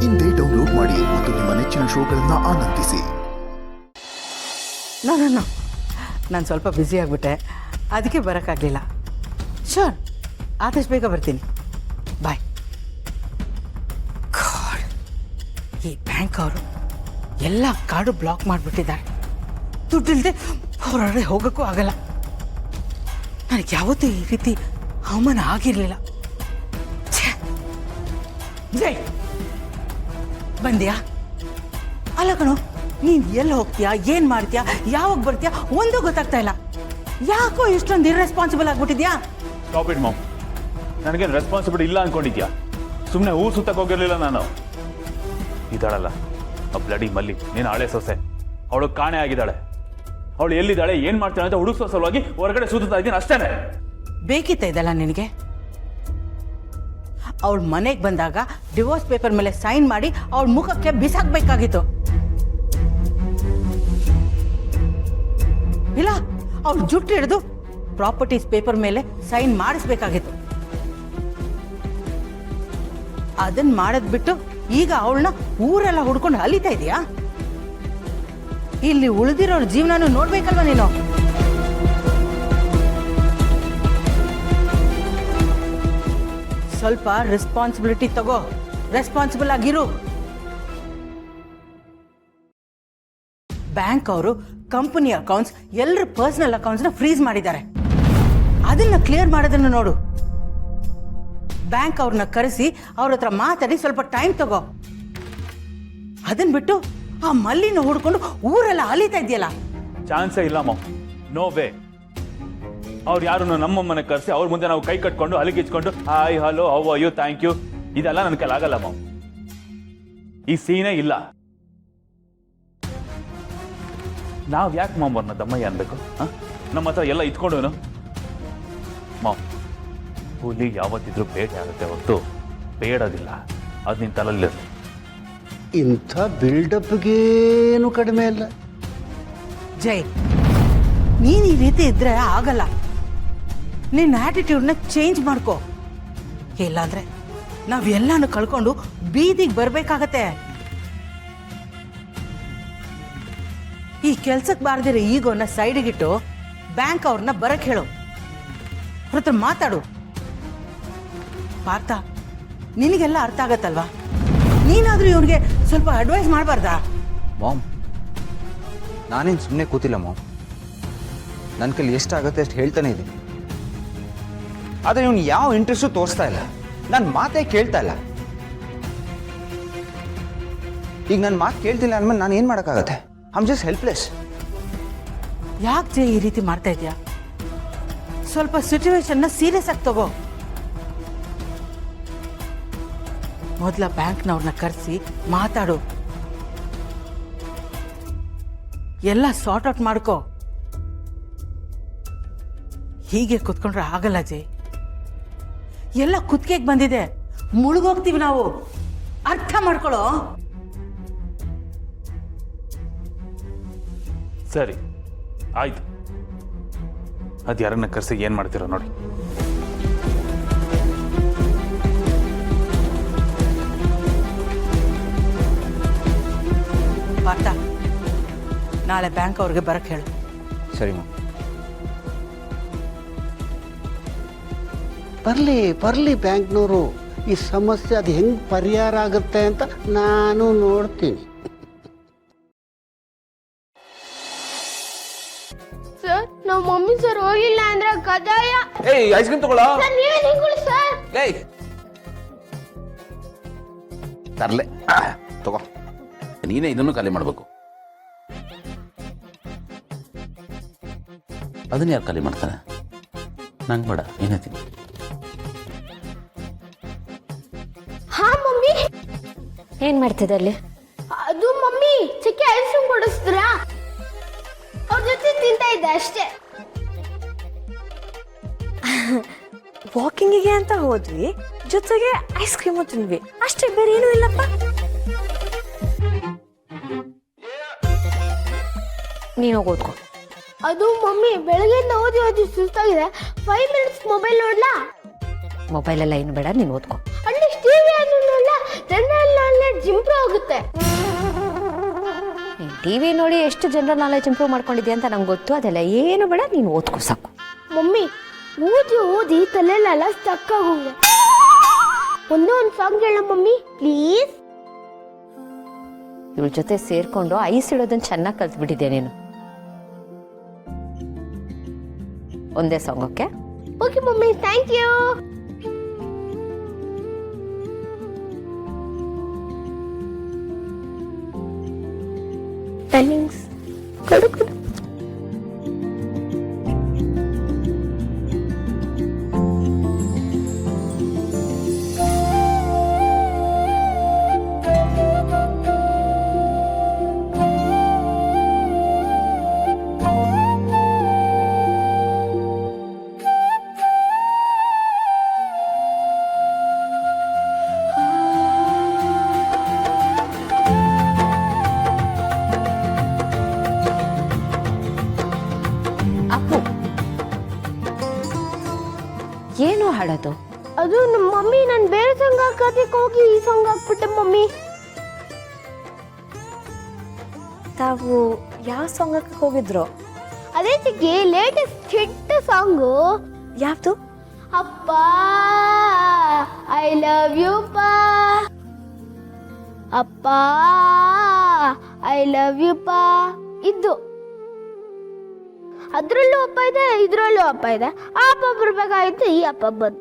ಇಂದೇ ಡೌನ್ಲೋಡ್ ಮಾಡಿ ಮತ್ತು ನಿಮ್ಮ ನೆಚ್ಚಿನ ಶೋಗಳನ್ನು ಆನಂದಿಸಿ. ನಾನು ಸ್ವಲ್ಪ ಬ್ಯುಸಿ ಆಗಿಬಿಟ್ಟೆ, ಅದಕ್ಕೆ ಬರೋಕ್ಕಾಗಲಿಲ್ಲ. ಶೋರ್, ಆದಷ್ಟು ಬೇಗ ಬರ್ತೀನಿ. ಬಾಯ್. ಗಾಡ್, ಈ ಬ್ಯಾಂಕ್ ಅವರು ಎಲ್ಲ ಕಾರ್ಡು ಬ್ಲಾಕ್ ಮಾಡಿಬಿಟ್ಟಿದ್ದಾರೆ. ದುಡ್ಡಿಲ್ಲದೆ ಹೊರಗಡೆ ಹೋಗೋಕ್ಕೂ ಆಗಲ್ಲ. ನನಗೆ ಯಾವತ್ತೂ ಈ ರೀತಿ ಅವಮಾನ ಆಗಿರಲಿಲ್ಲ. ಜೈ, ಬಂದ್ಯಾ? ಅಲ್ಲ ಕಣೋ, ನೀನು ಎಲ್ಲಿ ಹೋಗ್ತೀಯಾ, ಏನು ಮಾಡ್ತೀಯಾ, ಯಾವಾಗ ಬರ್ತೀಯಾ ಒಂದೂ ಗೊತ್ತಾಗ್ತಾ ಇಲ್ಲ. ಯಾಕೋ ಇಷ್ಟೊಂದು ಇರ್ರೆಸ್ಪಾನ್ಸಿಬಲ್ ಆಗ್ಬಿಟ್ಟಿದ್ಯಾ? Stop it mom. ನನಗೇನು ರೆಸ್ಪಾನ್ಸಿಬಿಲಿಟಿ ಇಲ್ಲ ಅನ್ಕೊಂಡಿದ್ಯಾ? ಸುಮ್ಮನೆ ಊರು ಸುತ್ತಕ್ಕೆ ಹೋಗಿರಲಿಲ್ಲ ನಾನು. ಇದ್ದಾಳಲ್ಲ ಆ ಬ್ಲಡಿ ಮಲ್ಲಿ, ನೀನು ಹಳೆ ಸೊಸೆ, ಅವಳು ಕಾಣೆ ಆಗಿದ್ದಾಳೆ. ಅವಳು ಎಲ್ಲಿದ್ದಾಳೆ, ಏನು ಮಾಡ್ತಾಳೆ ಅಂತ ಹುಡುಕ್ಸೋ ಸಲುವಾಗಿ ಹೊರಗಡೆ ಸುತ್ತಾ ಇದ್ದೀನಿ ಅಷ್ಟೇನೆ. ಬೇಕಿತ್ತ ಇದೆಲ್ಲ ನಿನಗೆ? ಅವಳ ಮನೆಗೆ ಬಂದಾಗ ಡಿವೋರ್ಸ್ ಪೇಪರ್ ಮೇಲೆ ಸೈನ್ ಮಾಡಿ ಅವಳ ಮುಖಕ್ಕೆ ಬಿಸಾಕ್ಬೇಕಾಗಿತ್ತು. ಇಲ್ಲ, ಅವಳು ಜುಟ್ಟು ಹಿಡಿದು ಪ್ರಾಪರ್ಟೀಸ್ ಪೇಪರ್ ಮೇಲೆ ಸೈನ್ ಮಾಡಿಸ್ಬೇಕಾಗಿತ್ತು. ಅದನ್ನ ಮಾಡೋದ್ ಬಿಟ್ಟು ಈಗ ಅವಳನ್ನ ಊರೆಲ್ಲ ಹುಡ್ಕೊಂಡು ಅಲಿತಾ ಇದೀಯಾ? ಇಲ್ಲಿ ಉಳಿದಿರೋಳ ಜೀವನನೂ ನೋಡ್ಬೇಕಲ್ವ ನೀನು? ಸ್ವಲ್ಪ ರೆಸ್ಪಾನ್ಸಿಬಿಲಿಟಿ ತಗೋ, ರೆಸ್ಪಾನ್ಸಿಬಲ್ ಆಗಿರು. ಬ್ಯಾಂಕ್ ಅವರು ಕಂಪನಿ ಅಕೌಂಟ್ಸ್, ಎಲ್ಲರ ಪರ್ಸನಲ್ ಅಕೌಂಟ್ಸ್ನ ಫ್ರೀಸ್ ಮಾಡಿದ್ದಾರೆ. ಅದನ್ನ ಕ್ಲಿಯರ್ ಮಾಡೋದನ್ನು ನೋಡು. ಬ್ಯಾಂಕ್ ಅವ್ರನ್ನ ಕರೆಸಿ ಅವ್ರ ಹತ್ರ ಮಾತಾಡಿ ಸ್ವಲ್ಪ ಟೈಮ್ ತಗೋ. ಅದನ್ನ ಬಿಟ್ಟು ಆ ಮಲ್ಲಿನ ಹುಡ್ಕೊಂಡು ಊರೆಲ್ಲ ಅಲಿತಾ ಇದೆಯಲ್ಲ. ಚಾನ್ಸೇ ಇಲ್ಲ ಮಾಮ್, ನೋ ವೇ. ಅವ್ರು ಯಾರು ನಮ್ಮಮ್ಮನೆ ಕರೆಸಿ ಅವ್ರ ಮುಂದೆ ನಾವು ಕೈ ಕಟ್ಕೊಂಡು ಅಲಿಗಿಚ್ಕೊಂಡು hi hello how are you thank you ಇದೆಲ್ಲ ನನ್ನ ಕೈಲಿ ಆಗಲ್ಲ ಮಾಮ್. ಈ ಸೀನೇ ಇಲ್ಲ. ನಾವು ಯಾಕೆ ಮಾಮ್ ಅವ್ರನ್ನ ದಮ್ಮಯ್ಯ ಅನ್ಬೇಕು? ನಮ್ಮ ಹತ್ರ ಎಲ್ಲ ಇಟ್ಕೊಂಡವನು ಮಾಮ್. ಹುಲಿ ಯಾವತ್ತಿದ್ರೂ ಬೇಟೆ ಆಗುತ್ತೆ ಹೊರತು ಬೇಡೋದಿಲ್ಲ. ಅದು ನಿನ್ನ ತಲೆಯಲ್ಲಿರಲಿ. ಇಂಥ ಬಿಲ್ಡಪ್ಗೇನು ಕಡಿಮೆ ಇಲ್ಲ. ಜೈ, ನೀನು ಈ ರೀತಿ ಇದ್ರೆ ಆಗಲ್ಲ. ನಿನ್ನ ಆಟಿಟ್ಯೂಡ್ನ ಚೇಂಜ್ ಮಾಡ್ಕೋ. ಇಲ್ಲಾಂದ್ರೆ ನಾವೆಲ್ಲಾನು ಕಳ್ಕೊಂಡು ಬೀದಿಗೆ ಬರ್ಬೇಕಾಗತ್ತೆ. ಈ ಕೆಲ್ಸಕ್ಕೆ ಬಾರ್ದಿರೋ ಈಗೋನ ಸೈಡಿಗಿಟ್ಟು ಬ್ಯಾಂಕ್ ಅವ್ರನ್ನ ಬರಕ್ ಹೇಳು. ಅವ್ರ ಹತ್ರ ಮಾತಾಡು. ಪಾರ್ಥ, ನಿನಗೆಲ್ಲ ಅರ್ಥ ಆಗತ್ತಲ್ವಾ? ನೀನಾದ್ರೂ ಇವ್ರಿಗೆ ಸ್ವಲ್ಪ ಅಡ್ವೈಸ್ ಮಾಡಬಾರ್ದಾ? ಮಾಮ್, ನಾನೇನು ಸುಮ್ಮನೆ ಕೂತಿಲ್ಲ ಮಾಮ್. ನನ್ನ ಕೈಲಿ ಎಷ್ಟಾಗುತ್ತೆ ಅಷ್ಟು ಹೇಳ್ತಾನೆ ಇದ್ದೀನಿ. ಆದರೆ ಇವನು ಯಾವ ಇಂಟ್ರೆಸ್ಟು ತೋರಿಸ್ತಾ ಇಲ್ಲ. ನನ್ನ ಮಾತೇ ಕೇಳ್ತಾ ಇಲ್ಲ. ಈಗ ನನ್ನ ಮಾತು ಕೇಳ್ತಿಲ್ಲ ಅಂದ್ಮೇಲೆ ನಾನು ಏನು ಮಾಡೋಕ್ಕಾಗತ್ತೆ? I am just helpless. ಯಾಕೆ ಜೈ ಈ ರೀತಿ ಮಾಡ್ತಾ ಇದೆಯಾ? ಸ್ವಲ್ಪ ಸಿಚುವೇಶನ್ನ ಸೀರಿಯಸ್ ಆಗಿ ತಗೋ. ಮೊದಲ ಬ್ಯಾಂಕ್ನವ್ರನ್ನ ಕರೆಸಿ ಮಾತಾಡು. ಎಲ್ಲ ಸಾರ್ಟ್ ಔಟ್ ಮಾಡ್ಕೋ. ಹೀಗೆ ಕುತ್ಕೊಂಡ್ರೆ ಆಗಲ್ಲ ಜೈ. ಎಲ್ಲ ಕುತ್ತಿಗೆಗೆ ಬಂದಿದೆ, ಮುಳುಗೋಗ್ತೀವಿ ನಾವು. ಅರ್ಥ ಮಾಡ್ಕೊಳ್ಳೋ. ಸರಿ ಆಯ್ತು, ಅದು ಯಾರನ್ನ ಕರೆಸಿ ಏನು ಮಾಡ್ತೀರೋ ನೋಡಿ. ಪಾರ್ಥ, ನಾಳೆ ಬ್ಯಾಂಕ್ ಅವ್ರಿಗೆ ಬರಕ್ಕೆ ಹೇಳು. ಸರಿ ಮಾಮ್. ಬರಲಿ ಬ್ಯಾಂಕ್ನವರು. ಈ ಸಮಸ್ಯೆ ಅದು ಹೆಂಗೆ ಪರಿಹಾರ ಆಗುತ್ತೆ ಅಂತ ನಾನು ನೋಡ್ತೀನಿ. ಸರ್, ನಾವು ಮಮ್ಮಿ ಸರ್ ಹೋಗಿಲ್ಲ ಅಂದ್ರೆ ಕದಾಯ. ಏಯ್, ಐಸ್ ಕ್ರೀಮ್ ತಗೊಳ್ಳೋ. ಸರ್, ನೀವೇ ನಿಂತ್ಕೊಳ್ಳಿ ಸರ್. ಏಯ್, ತರ್ಲೆ ತಗೋ. ನೀನೇ ಇದನ್ನು ಖಾಲಿ ಮಾಡಬೇಕು. ಅದನ್ನ ಯಾರು ಖಾಲಿ ಮಾಡ್ತಾನೆ? ನಂಗೆ ಬೇಡ, ಏನಾಯ್ತೀನಿ? ಹಾ ಮಮ್ಮಿ. ಏನ್ ಮಾಡ್ತಿದ್ದೆ ಅಲ್ಲಿ? ಅದು ಮಮ್ಮಿ ಚಿಕ್ಕಿ ಐಸ್ ಕ್ರೀಮ್ ಕೊಡಿಸ್ತೀರಾ? ಅವ್ರ ಜೊತೆ ತಿಂತಾ ಇದ್ದೆ ಅಷ್ಟೇ. ವಾಕಿಂಗಿಗೆ ಅಂತ ಹೋದ್ವಿ, ಜೊತೆಗೆ ಐಸ್ ಕ್ರೀಮು ತಿಂದ್ವಿ ಅಷ್ಟೇ, ಬೇರೆ ಏನೂ ಇಲ್ಲಪ್ಪ. ನೀನು ಹೋಗಿ ಓದ್ಕೊ. ಅದು ಮಮ್ಮಿ ಬೆಳಗ್ಗೆಯಿಂದ ಓದಿ ಓದಿ ಸುಸ್ತಾಗಿದೆ. 5 ಮಿನಿಟ್ಸ್ ಮೊಬೈಲ್ ನೋಡ್ಲಾ? ಮೊಬೈಲ್ ಎಲ್ಲ ಏನು ಬೇಡ, ನೀನು ಓದ್ಕೊ. ಅಟ್ಲೀಸ್ಟ್ ಟಿವಿ ನೋಡ್ಲಾ? ಜನರಲ್ ನಾಲೆಡ್ಜ್ ಆಗುತ್ತೆ. ಟಿವಿ ನೋಡಿ ಎಷ್ಟು ಜನರಲ್ ನಾಲೆಜ್ ಇಂಪ್ರೂವ್ ಮಾಡ್ಕೊಂಡಿದ್ಯಾ ಅಂತ ನಂಗೆ ಗೊತ್ತು. ಅದೆಲ್ಲ ಏನು ಬೇಡ, ನೀನು ಓದ್ಕೋ ಸಾಕು. ಮಮ್ಮಿ ಓದಿ ಓದಿ ತಲೆಲೆಲ್ಲ ಸ್ಟಕ್ ಆಗೋಗಿದೆ. ಒಂದೇ ಒಂದು ಸಾಂಗ್ ಹೇಳ ಮಮ್ಮಿ ಪ್ಲೀಸ್. ಇವಳ ಜೊತೆ ಸೇರ್ಕೊಂಡು ಐಸ್ ಇಡೋದನ್ನ ಚೆನ್ನಾಗಿ ಕಲ್ತ್ಬಿಟ್ಟಿದ್ಯಾ ನೀನು. ಒಂದೇ song okay? Okay mummy, thank you. Thanks. ಕೊಡು ಕೊಡು. ಅಪ್ಪು, ಏನು ಹಾಡೋದು? ಅದು ನಮ್ಮ ಮಮ್ಮಿ ನಾನು ಬೇರೆ ಸಾಂಗ್ ಹಾಕೋದಕ್ಕೆ ಹೋಗಿ ಈ ಸಾಂಗ್ ಹಾಕ್ಬಿಟ್ಟೆ ಮಮ್ಮಿ. ತಾವು ಯಾವ ಸಾಂಗ್ ಹಾಕಕ್ಕೆ ಹೋಗಿದ್ರು? ಅದೇ ಚಿಕ್ಕಿ ಲೇಟೆಸ್ಟ್ ಹಿಟ್ ಸಾಂಗು. ಯಾವ್ದು? ಅಪ್ಪ ಐ ಲವ್ ಯು ಪಾ, ಅಪ್ಪ ಐ ಲವ್ ಯು ಪಾ. ಇದ್ದು ಅದ್ರಲ್ಲೂ ಅಪ್ಪ ಇದೆ, ಇದ್ರಲ್ಲೂ ಅಪ್ಪ ಇದೆ. ಆ ಅಪ್ಪ ಬರ್ಬೇಕಾಗಿತ್ತು, ಈ ಅಪ್ಪ ಬಂದು.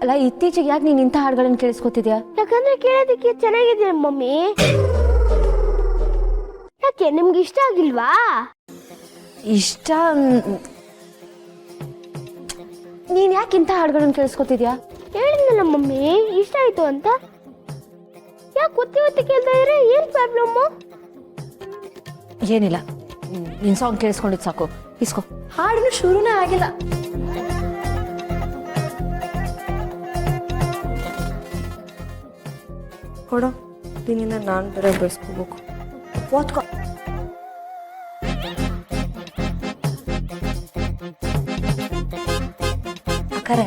ಅಲ್ಲ, ಇತ್ತೀಚೆಗೆ ಯಾಕೆ ನೀನು ಇಂಥ ಹಾಡುಗಳನ್ನ ಕೇಳಿಸ್ಕೊತಿದ್ಯಾ? ಯಾಕಂದ್ರೆ ಕೇಳೋದಕ್ಕೆ ಚೆನ್ನಾಗಿದೆ ಮಮ್ಮಿ. ಯಾಕೆ ನಿಮ್ಗೆ ಇಷ್ಟ ಆಗಿಲ್ವಾ? ಇಷ್ಟ. ನೀನ್ ಯಾಕೆ ಇಂಥ ಹಾಡುಗಳನ್ನ ಕೇಳಿಸ್ಕೊತಿದ್ಯಾ? ಹೇಳಿದ್ನಲ್ಲ ಮಮ್ಮಿ ಇಷ್ಟ ಆಯ್ತು ಅಂತ. ಯಾಕೆ ಒತ್ತಿ ಒತ್ತಿ ಕೇಳ್ತಾ ಇದ್ರೆ ಏನ್ ಪ್ರಾಬ್ಲಮ್ಮು? ಏನಿಲ್ಲ, ನಿನ್ ಸಾಂಗ್ ಕೇಳಿಸ್ಕೊಂಡಿದ್ ಸಾಕು. ಇಸ್ಕೋ. ಹಾಡಿನ ಶುರುನೇ ಆಗಿಲ್ಲ. ಕೊಡೋ, ನಿನ್ನ ನಾನು ಬೇರೆ ಬೆಳೆಸ್ಕೋಬೇಕು. ಓದ್ಕೋ. ಅಕ್ಕರೆ,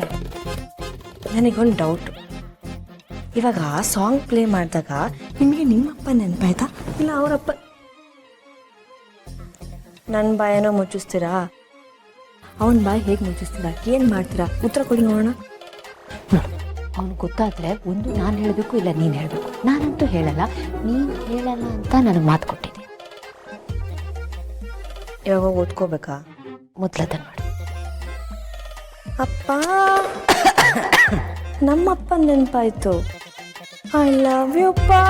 ನನಗೊಂದು ಡೌಟ್. ಇವಾಗ ಆ ಸಾಂಗ್ ಪ್ಲೇ ಮಾಡಿದಾಗ ನಿಮಗೆ ನಿಮ್ಮಪ್ಪ ನೆನಪಾಯ್ತಾ ಇಲ್ಲ ಅವರಪ್ಪ? ನನ್ನ ಬಾಯನೋ ಮುಚ್ಚಿಸ್ತೀರಾ? ಅವನ ಬಾಯಿ ಹೇಗೆ ಮುಚ್ಚಿಸ್ತೀರಾ? ಏನು ಮಾಡ್ತೀರಾ? ಉತ್ತರ ಕೊಡಿ ನೋಡೋಣ. ಅವ್ನು ಗೊತ್ತಾದ್ರೆ ಒಂದು ನಾನು ಹೇಳಬೇಕು, ಇಲ್ಲ ನೀನು ಹೇಳಬೇಕು. ನಾನಂತೂ ಹೇಳಲ್ಲ, ನೀನು ಹೇಳಲ್ಲ ಅಂತ ನನಗೆ ಮಾತು ಕೊಟ್ಟಿದ್ದೆ. ಇವಾಗ ಓದ್ಕೋಬೇಕಾ? ಮೊದಲದನ್ನು ಮಾಡಿ. ಅಪ್ಪ, ನಮ್ಮಪ್ಪ ನೆನಪಾಯ್ತು. ಐ ಲವ್ ಯು ಪಾ.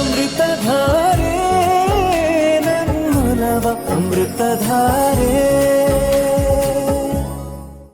ಅಮೃತಧಾರೆ ನನ್ನೊಲವ ಅಮೃತಧಾರೆ